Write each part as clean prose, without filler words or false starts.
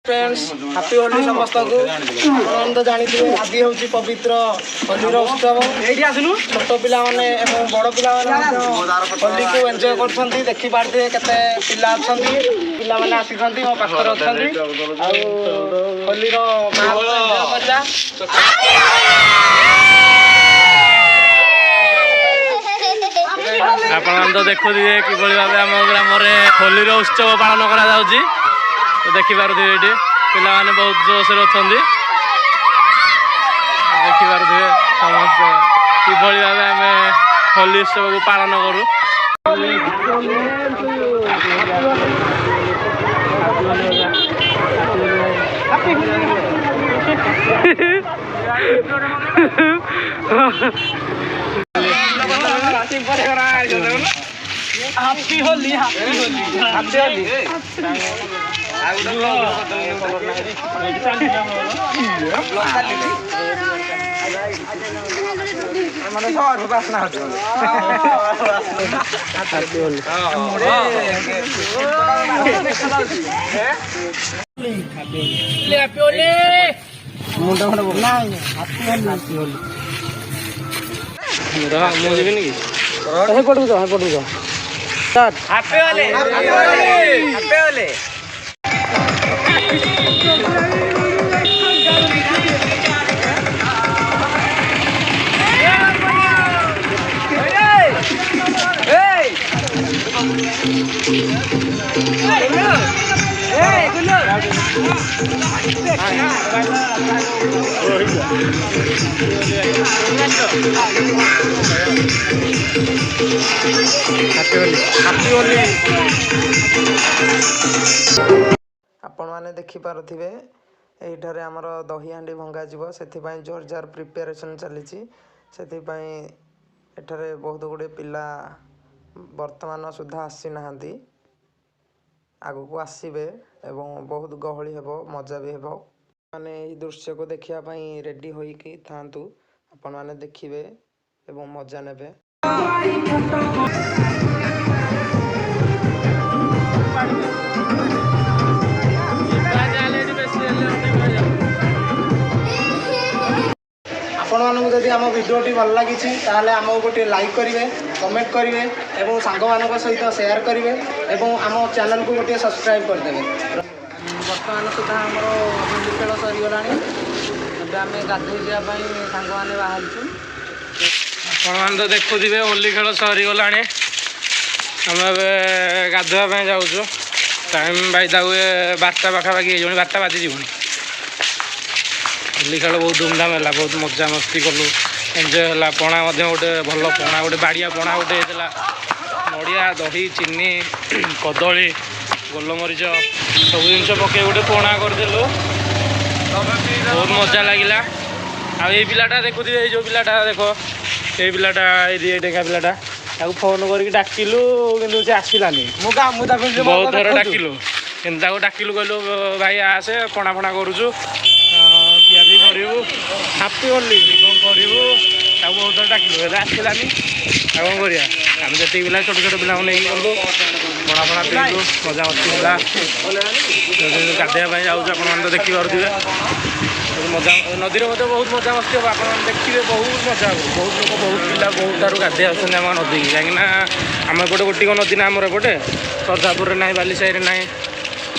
Friends happy Holi समस्त को आप तो जानते आज हूँ पवित्र होली उत्सव छोट पिला बड़ पिला होली को एंजॉय कर देखी पारे के पिला अच्छा पिला मैंने आसी मो पाखर अच्छा होली आपण तो देखुए कि भाव आम ग्राम होली उत्सव पालन करा तो देखिपे ये पिला माने बहुत जोश अच्छा देखिपे समस्त कि भाव आम होली उत्सव को पालन करूँ हैप्पी होली हैप्पी आपण मैंने देखी पारे ये आमर दही हांडी भंगा से जोर जार प्रिपेरेसन चली एठारे बहुत गुड़े पिला वर्तमान सुधा आसी ना आगु को आसबे एवं बहुत गहली हेबो मजा भी हेबो माने ये दृश्य को देखिया पई रेडी होई थांतु आपण माने देखिबे एवं मजा नेबे। आपण मानक जदि आम भिडियोटी भल लगी आमको गोटे लाइक करेंगे कमेंट करेंगे और सांग मान सहित शेयर करेंगे और आम चैनल को गोटे सब्सक्राइब करदे। बर्तमान सुधा आमर होली खेल सरीगला आम गाधोई जावाई सांग मैंने बाहर आप तो देखुवे होली खेल सरीगला आम गाधोवाई जाऊँ टाइम बाईदा हुए 12टा पाखापाखि हो 12टा बाजी जीवन होली खेल बहुत धूमधाम है बहुत मजा मस्ती कलु एंजय है पणा गोटे भल पणा गोटे बाड़िया पणा गोटे होता नड़िया दही चीनी कदली गोलमरीच सब जिन पकई गोटे पणा करदेलु बहुत मजा लगिला। आई पिलाटा देखुए जो पिलाटा देख ये पिलाटा ये डेगा पिलाटा फोन करके डाकिलु कि से आसलानी बहुत थर डाकिलु एंता डाकिलु कहलु भाई आसे पणा फणा करुचु पियापी करूँ हैप्पी होली कौन करूँ बहुत थर डाकिलु आसलानी कौन करा आम जी पिला छोट छोट पिला नहीं गलु पणा फणा पीलु मजा मस्ती है गाधोवाई जाऊँ आप देखिपे मजा नदी में बहुत मजा मस्ती हम आप देखिए बहुत मजा हो बहुत लोग बहुत पिला बहुत तारू गाधे आम नदी कहीं आम एपटे गोटिक नदी ना आमर एपटे सरजापुर ना बालीसाई ना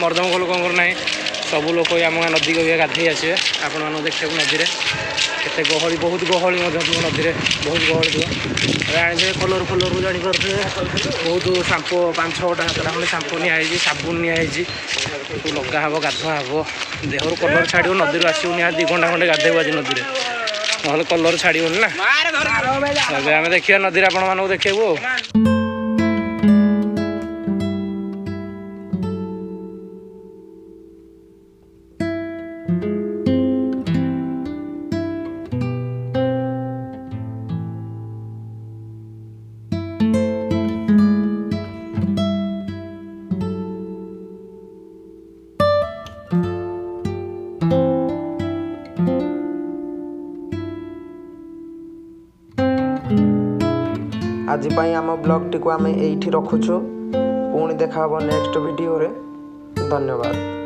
मर्दम लोक ना सबू लोग आम नदी को गाधे आसवे आपण मैं देखा नदी में केते गहली बहुत गहली नदी में बहुत गहली थी कलर फलर जापे बहुत सांपो 5-6टा 7टा खंडे सांपो निहाई साबुन निहाई लगा हे गाधुआ हे देहर कलर छाड़ नदी आसो निहा 2 घंटा खंडे गाधेबू आज नदी में ना कलर छाड़न ना आम देखिए नदी आपण मानक देखू। आज आम ब्लॉग टी आम ये रखुचु पुणी देखा नेक्स्ट वीडियो रे। धन्यवाद।